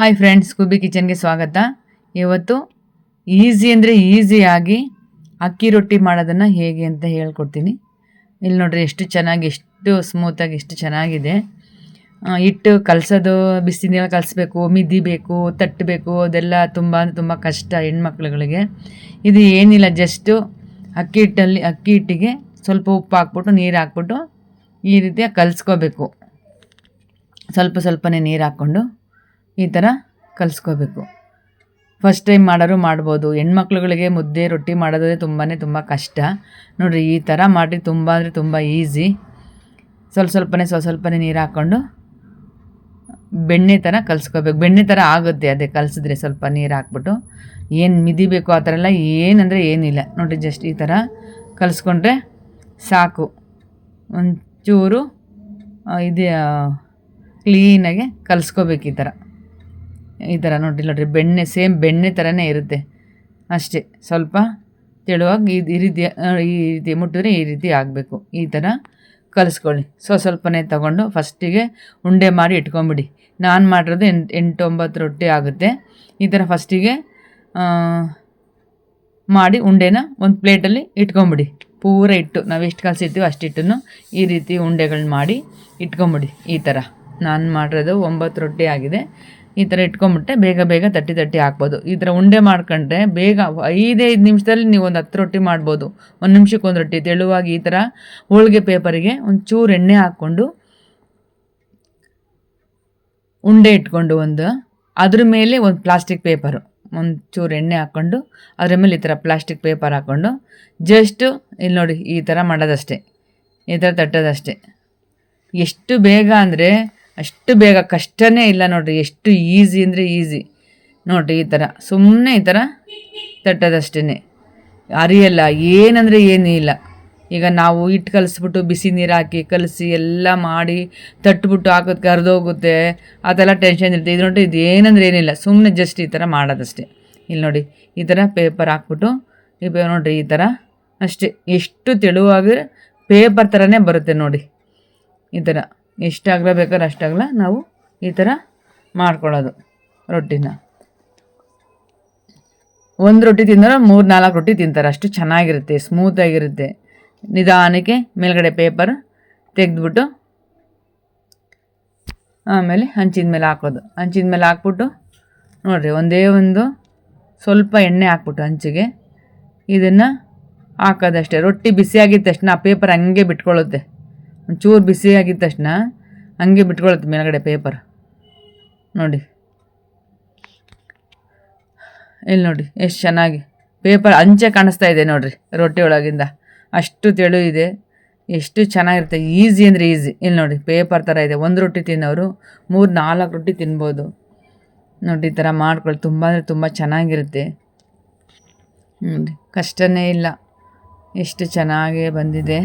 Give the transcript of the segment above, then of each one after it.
Hi friends, Kubi ಕಿಚನ್ಗೆ ಸ್ವಾಗತ. ಇವತ್ತು easy ಅಂದರೆ ಈಸಿಯಾಗಿ ಅಕ್ಕಿ ರೊಟ್ಟಿ ಮಾಡೋದನ್ನು ಹೇಗೆ ಅಂತ ಹೇಳ್ಕೊಡ್ತೀನಿ. ಇಲ್ಲಿ ನೋಡ್ರಿ ಎಷ್ಟು ಚೆನ್ನಾಗಿ, ಎಷ್ಟು ಸ್ಮೂತಾಗಿ, ಎಷ್ಟು ಚೆನ್ನಾಗಿದೆ. ಹಿಟ್ಟು ಕಲಸೋದು, ಬಿಸಿ ನೀರು ಕಲಿಸ್ಬೇಕು, ಮಿದ್ದಿ ಬೇಕು, ತಟ್ಟಬೇಕು, ಅದೆಲ್ಲ ತುಂಬ ಕಷ್ಟ ಹೆಣ್ಮಕ್ಳುಗಳಿಗೆ. ಇದು ಏನಿಲ್ಲ, ಜಸ್ಟು ಅಕ್ಕಿ ಹಿಟ್ಟಿಗೆ ಸ್ವಲ್ಪ ಉಪ್ಪು ಹಾಕ್ಬಿಟ್ಟು, ನೀರು ಹಾಕ್ಬಿಟ್ಟು ಈ ರೀತಿಯಾಗಿ ಕಲಿಸ್ಕೋಬೇಕು. ಸ್ವಲ್ಪನೇ ನೀರು ಹಾಕ್ಕೊಂಡು ಈ ಥರ ಕಲಿಸ್ಕೋಬೇಕು. ಫಸ್ಟ್ ಟೈಮ್ ಮಾಡೋರು ಮಾಡ್ಬೋದು. ಹೆಣ್ಮಕ್ಳುಗಳಿಗೆ ಮುದ್ದೆ ರೊಟ್ಟಿ ಮಾಡೋದೇ ತುಂಬ ಕಷ್ಟ. ನೋಡಿರಿ, ಈ ಥರ ಮಾಡಿ ತುಂಬ ಅಂದರೆ ತುಂಬ ಈಸಿ. ಸ್ವಲ್ಪನೇ ನೀರು ಹಾಕ್ಕೊಂಡು ಬೆಣ್ಣೆ ಥರ ಕಲಿಸ್ಕೋಬೇಕು. ಬೆಣ್ಣೆ ಥರ ಆಗುತ್ತೆ ಅದೇ ಕಲಿಸಿದ್ರೆ. ಸ್ವಲ್ಪ ನೀರು ಹಾಕ್ಬಿಟ್ಟು ಏನು ಮಿದಿಬೇಕು ಆ ಥರ ಎಲ್ಲ ಏನಂದರೆ ಏನಿಲ್ಲ. ನೋಡಿರಿ, ಜಸ್ಟ್ ಈ ಥರ ಕಲಿಸ್ಕೊಂಡ್ರೆ ಸಾಕು. ಒಂಚೂರು ಇದು ಕ್ಲೀನಾಗೆ ಕಲಿಸ್ಕೋಬೇಕು. ಈ ಥರ ನೋಡ್ರಿ ಬೆಣ್ಣೆ, ಸೇಮ್ ಬೆಣ್ಣೆ ಥರನೇ ಇರುತ್ತೆ ಅಷ್ಟೇ. ಸ್ವಲ್ಪ ತೆಳುವಾಗಿ ಈ ರೀತಿ ಮುಟ್ಟಿದ್ರೆ ಈ ರೀತಿ ಆಗಬೇಕು. ಈ ಥರ ಕಲಿಸ್ಕೊಳ್ಳಿ. ಸ್ವಲ್ಪನೇ ತೊಗೊಂಡು ಫಸ್ಟಿಗೆ ಉಂಡೆ ಮಾಡಿ ಇಟ್ಕೊಂಬಿಡಿ. ನಾನು ಮಾಡಿರೋದು 8-9 ರೊಟ್ಟಿ ಆಗುತ್ತೆ. ಈ ಥರ ಫಸ್ಟಿಗೆ ಮಾಡಿ ಉಂಡೆನ ಒಂದು ಪ್ಲೇಟಲ್ಲಿ ಇಟ್ಕೊಂಬಿಡಿ. ಪೂರ ಇಟ್ಟು ನಾವು ಎಷ್ಟು ಕಲಿಸಿರ್ತೀವಿ ಅಷ್ಟಿಟ್ಟನ್ನು ಈ ರೀತಿ ಉಂಡೆಗಳನ್ನ ಮಾಡಿ ಇಟ್ಕೊಂಬಿಡಿ. ಈ ಥರ ನಾನು ಮಾಡಿರೋದು 9 ರೊಟ್ಟಿ ಆಗಿದೆ. ಈ ಥರ ಇಟ್ಕೊಂಬಿಟ್ಟೆ ಬೇಗ ತಟ್ಟಿ ಹಾಕ್ಬೋದು. ಈ ಥರ ಉಂಡೆ ಮಾಡ್ಕೊಂಡ್ರೆ ಬೇಗ 5 ನಿಮಿಷದಲ್ಲಿ ನೀವು ಒಂದು 10 ರೊಟ್ಟಿ ಮಾಡ್ಬೋದು. 1 ನಿಮಿಷಕ್ಕೆ 1 ರೊಟ್ಟಿ ತೆಳುವಾಗಿ. ಈ ಥರ ಹೋಳಿಗೆ ಪೇಪರಿಗೆ ಒಂಚೂರು ಎಣ್ಣೆ ಹಾಕ್ಕೊಂಡು ಉಂಡೆ ಇಟ್ಕೊಂಡು ಅದ್ರ ಮೇಲೆ ಒಂದು ಪ್ಲಾಸ್ಟಿಕ್ ಪೇಪರು, ಒಂಚೂರು ಎಣ್ಣೆ ಹಾಕ್ಕೊಂಡು ಅದ್ರ ಮೇಲೆ ಈ ಥರ ಪ್ಲಾಸ್ಟಿಕ್ ಪೇಪರ್ ಹಾಕ್ಕೊಂಡು ಜಸ್ಟು ಇಲ್ಲಿ ನೋಡಿ ಈ ಥರ ಮಾಡೋದಷ್ಟೇ. ಈ ಥರ ತಟ್ಟೋದಷ್ಟೇ. ಎಷ್ಟು ಬೇಗ ಅಂದರೆ ಅಷ್ಟು ಬೇಗ, ಕಷ್ಟನೇ ಇಲ್ಲ ನೋಡಿರಿ. ಎಷ್ಟು ಈಸಿ ಅಂದರೆ ಈಸಿ ನೋಡಿರಿ. ಈ ಥರ ಸುಮ್ಮನೆ ಈ ಥರ ತಟ್ಟೋದಷ್ಟೇ, ಅರಿಯಲ್ಲ. ಏನಂದರೆ ಏನೂ ಇಲ್ಲ. ಈಗ ನಾವು ಹಿಟ್ಟು ಕಲಿಸ್ಬಿಟ್ಟು ಬಿಸಿ ನೀರು ಹಾಕಿ ಕಲಸಿ ಎಲ್ಲ ಮಾಡಿ ತಟ್ಬಿಟ್ಟು ಹಾಕೋದಕ್ಕೆ ಹರಿದೋಗುತ್ತೆ, ಅದೆಲ್ಲ ಟೆನ್ಷನ್ ಇರುತ್ತೆ. ಇದು ನೋಡಿ, ಇದು ಏನಂದ್ರೆ ಏನಿಲ್ಲ, ಸುಮ್ಮನೆ ಜಸ್ಟ್ ಈ ಥರ ಮಾಡೋದಷ್ಟೇ. ಇಲ್ಲಿ ನೋಡಿ ಈ ಥರ ಪೇಪರ್ ಹಾಕ್ಬಿಟ್ಟು ನೋಡಿರಿ ಈ ಥರ ಅಷ್ಟೇ. ಎಷ್ಟು ತೆಳುವಾಗಿದ್ರೆ ಪೇಪರ್ ಥರನೇ ಬರುತ್ತೆ ನೋಡಿ. ಈ ಥರ ಎಷ್ಟಾಗಲ ಬೇಕಾದ್ರೆ ಅಷ್ಟಾಗಲ ನಾವು ಈ ಥರ ಮಾಡ್ಕೊಳ್ಳೋದು ರೊಟ್ಟಿನ. ಒಂದು ರೊಟ್ಟಿ ತಿಂದರೆ 3-4 ರೊಟ್ಟಿ ತಿಂತಾರೆ. ಅಷ್ಟು ಚೆನ್ನಾಗಿರುತ್ತೆ, ಸ್ಮೂತಾಗಿರುತ್ತೆ. ನಿಧಾನಕ್ಕೆ ಮೇಲ್ಗಡೆ ಪೇಪರ್ ತೆಗೆದ್ಬಿಟ್ಟು ಆಮೇಲೆ ಹಂಚಿನ ಮೇಲೆ ಹಾಕೋದು. ಹಂಚಿನ ಮೇಲೆ ಹಾಕ್ಬಿಟ್ಟು ನೋಡಿರಿ, ಒಂದೇ ಒಂದು ಸ್ವಲ್ಪ ಎಣ್ಣೆ ಹಾಕ್ಬಿಟ್ಟು ಹಂಚಿಗೆ ಇದನ್ನು ಹಾಕೋದಷ್ಟೇ. ರೊಟ್ಟಿ ಬಿಸಿಯಾಗಿದ್ದ ತಕ್ಷಣ ಆ ಪೇಪರ್ ಹಂಗೆ ಬಿಟ್ಕೊಳ್ಳುತ್ತೆ. ಒಂಚೂರು ಬಿಸಿಯಾಗಿದ್ದ ತಕ್ಷಣ ಹಂಗೆ ಬಿಟ್ಕೊಳ್ಳುತ್ತೆ ಮೇಲ್ಗಡೆ ಪೇಪರ್. ನೋಡಿ ಇಲ್ಲಿ ನೋಡಿ ಎಷ್ಟು ಚೆನ್ನಾಗಿ ಪೇಪರ್ ಅಂಚೆ ಕಾಣಿಸ್ತಾ ಇದೆ ನೋಡಿರಿ ರೊಟ್ಟಿ ಒಳಗಿಂದ. ಅಷ್ಟು ತೆಳು ಇದೆ, ಎಷ್ಟು ಚೆನ್ನಾಗಿರುತ್ತೆ. ಈಸಿ ಅಂದರೆ ಈಸಿ. ಇಲ್ಲಿ ನೋಡಿ ಪೇಪರ್ ಥರ ಇದೆ. 1 ರೊಟ್ಟಿ ತಿನ್ನೋರು 3-4 ರೊಟ್ಟಿ ತಿನ್ಬೋದು ನೋಡಿ. ಈ ಥರ ಮಾಡ್ಕೊಳ್ಳಿ. ತುಂಬ ಅಂದರೆ ತುಂಬ ಚೆನ್ನಾಗಿರುತ್ತೆ ನೋಡಿ. ಕಷ್ಟನೇ ಇಲ್ಲ, ಎಷ್ಟು ಚೆನ್ನಾಗೇ ಬಂದಿದೆ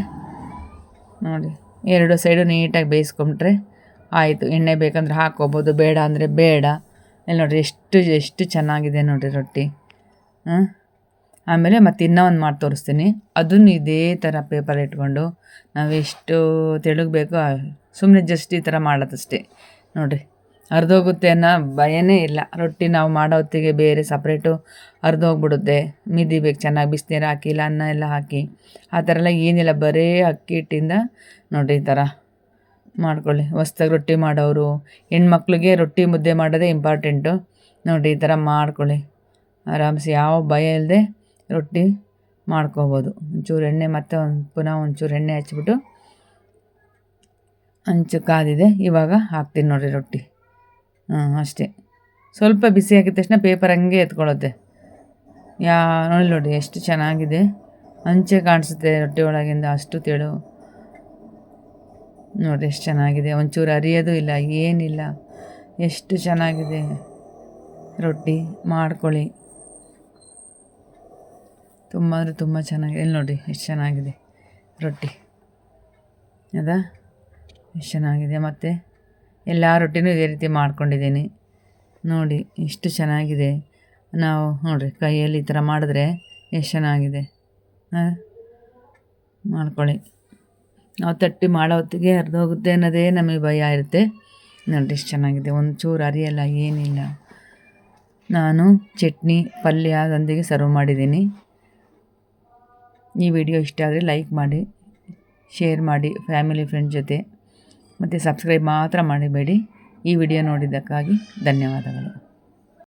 ನೋಡಿ. 2 ಸೈಡು ನೀಟಾಗಿ ಬೇಯಿಸ್ಕೊಂಬಿಟ್ರೆ ಆಯಿತು. ಎಣ್ಣೆ ಬೇಕಂದ್ರೆ ಹಾಕ್ಕೋಬೋದು, ಬೇಡ ಅಂದರೆ ಬೇಡ. ಇಲ್ಲಿ ನೋಡಿರಿ ಎಷ್ಟು ಚೆನ್ನಾಗಿದೆ ನೋಡಿರಿ ರೊಟ್ಟಿ. ಆಮೇಲೆ ಮತ್ತೆ ಇನ್ನೂ ಒಂದು ಮಾಡಿ ತೋರಿಸ್ತೀನಿ. ಅದನ್ನು ಇದೇ ಥರ ಪೇಪರ್ ಇಟ್ಕೊಂಡು ನಾವು ಎಷ್ಟು ತೆಳುಗೆ ಬೇಕೋ ಸುಮ್ಮನೆ ಜಸ್ಟ್ ಈ ಥರ ಮಾಡೋದಷ್ಟೇ ನೋಡಿರಿ. ಹರಿದೋಗುತ್ತೆ ಅನ್ನೋ ಭಯನೇ ಇಲ್ಲ. ರೊಟ್ಟಿ ನಾವು ಮಾಡೋ ಹೊತ್ತಿಗೆ ಬೇರೆ ಸಪ್ರೇಟು ಹರಿದೋಗ್ಬಿಡುತ್ತೆ. ಮಿದಿಬೇಕು ಚೆನ್ನಾಗಿ, ಬಿಸಿನೀರು ಹಾಕಿ ಇಲ್ಲ ಅನ್ನ ಎಲ್ಲ ಹಾಕಿ ಆ ಥರ ಎಲ್ಲ ಏನಿಲ್ಲ. ಬರೀ ಅಕ್ಕಿ ಹಿಟ್ಟಿಂದ ನೋಡಿರಿ ಈ ಥರ ಮಾಡ್ಕೊಳ್ಳಿ. ಹೊಸ್ದಾಗಿ ರೊಟ್ಟಿ ಮಾಡೋರು, ಹೆಣ್ಮಕ್ಳಿಗೆ ರೊಟ್ಟಿ ಮುದ್ದೆ ಮಾಡೋದೇ ಇಂಪಾರ್ಟೆಂಟು ನೋಡಿ. ಈ ಥರ ಮಾಡ್ಕೊಳ್ಳಿ ಆರಾಮ್ಸೆ, ಯಾವ ಭಯ ಇಲ್ಲದೆ ರೊಟ್ಟಿ ಮಾಡ್ಕೋಬೋದು. ಒಂಚೂರು ಎಣ್ಣೆ ಮತ್ತೆ ಪುನಃ ಒಂಚೂರು ಎಣ್ಣೆ ಹಚ್ಬಿಟ್ಟು ಹಂಚು ಕಾದಿದೆ, ಇವಾಗ ಹಾಕ್ತೀನಿ ನೋಡಿರಿ ರೊಟ್ಟಿ. ಅಷ್ಟೇ. ಸ್ವಲ್ಪ ಬಿಸಿ ಹಾಕಿದ ತಕ್ಷಣ ಪೇಪರ್ ಹಂಗೆ ಎತ್ಕೊಳ್ಳುತ್ತೆ. ನೋಡಿ ಎಷ್ಟು ಚೆನ್ನಾಗಿದೆ. ಹಂಚೆ ಕಾಣಿಸುತ್ತೆ ರೊಟ್ಟಿ ಒಳಗಿಂದ, ಅಷ್ಟು ತೆಳು ನೋಡಿ. ಎಷ್ಟು ಚೆನ್ನಾಗಿದೆ, ಒಂಚೂರು ಅರಿಯೋದು ಇಲ್ಲ, ಏನಿಲ್ಲ. ಎಷ್ಟು ಚೆನ್ನಾಗಿದೆ ರೊಟ್ಟಿ. ಮಾಡ್ಕೊಳ್ಳಿ. ತುಂಬ ಅಂದರೆ ತುಂಬ ಚೆನ್ನಾಗಿದೆ. ಇಲ್ಲಿ ನೋಡಿ ಎಷ್ಟು ಚೆನ್ನಾಗಿದೆ ರೊಟ್ಟಿ. ಅದಾ ಎಷ್ಟು ಚೆನ್ನಾಗಿದೆ. ಮತ್ತು ಎಲ್ಲ ರೊಟ್ಟಿನೂ ಇದೇ ರೀತಿ ಮಾಡ್ಕೊಂಡಿದ್ದೀನಿ ನೋಡಿ. ಎಷ್ಟು ಚೆನ್ನಾಗಿದೆ. ನಾವು ನೋಡಿರಿ ಕೈಯಲ್ಲಿ ಈ ಥರ ಮಾಡಿದ್ರೆ ಎಷ್ಟು ಚೆನ್ನಾಗಿದೆ. ಮಾಡ್ಕೊಳ್ಳಿ. ನಾವು ತಟ್ಟಿ ಮಾಡೋ ಹೊತ್ತಿಗೆ ಹರಿದೋಗುತ್ತೆ ಅನ್ನೋದೇ ನಮಗೆ ಭಯ ಇರುತ್ತೆ. ನೋಡಿ ಎಷ್ಟು ಚೆನ್ನಾಗಿದೆ. ಒಂಚೂರು ಅರಿಯಲ್ಲ, ಏನಿಲ್ಲ. ನಾನು ಚಟ್ನಿ ಪಲ್ಯದೊಂದಿಗೆ ಸರ್ವ್ ಮಾಡಿದ್ದೀನಿ. ಈ ವಿಡಿಯೋ ಇಷ್ಟ ಆದರೆ ಲೈಕ್ ಮಾಡಿ, ಶೇರ್ ಮಾಡಿ ಫ್ಯಾಮಿಲಿ ಫ್ರೆಂಡ್ ಜೊತೆ, ಮತ್ತು ಸಬ್ಸ್ಕ್ರೈಬ್ ಮಾತ್ರ ಮಾಡಬೇಡಿ. ಈ ವಿಡಿಯೋ ನೋಡಿದ್ದಕ್ಕಾಗಿ ಧನ್ಯವಾದಗಳು.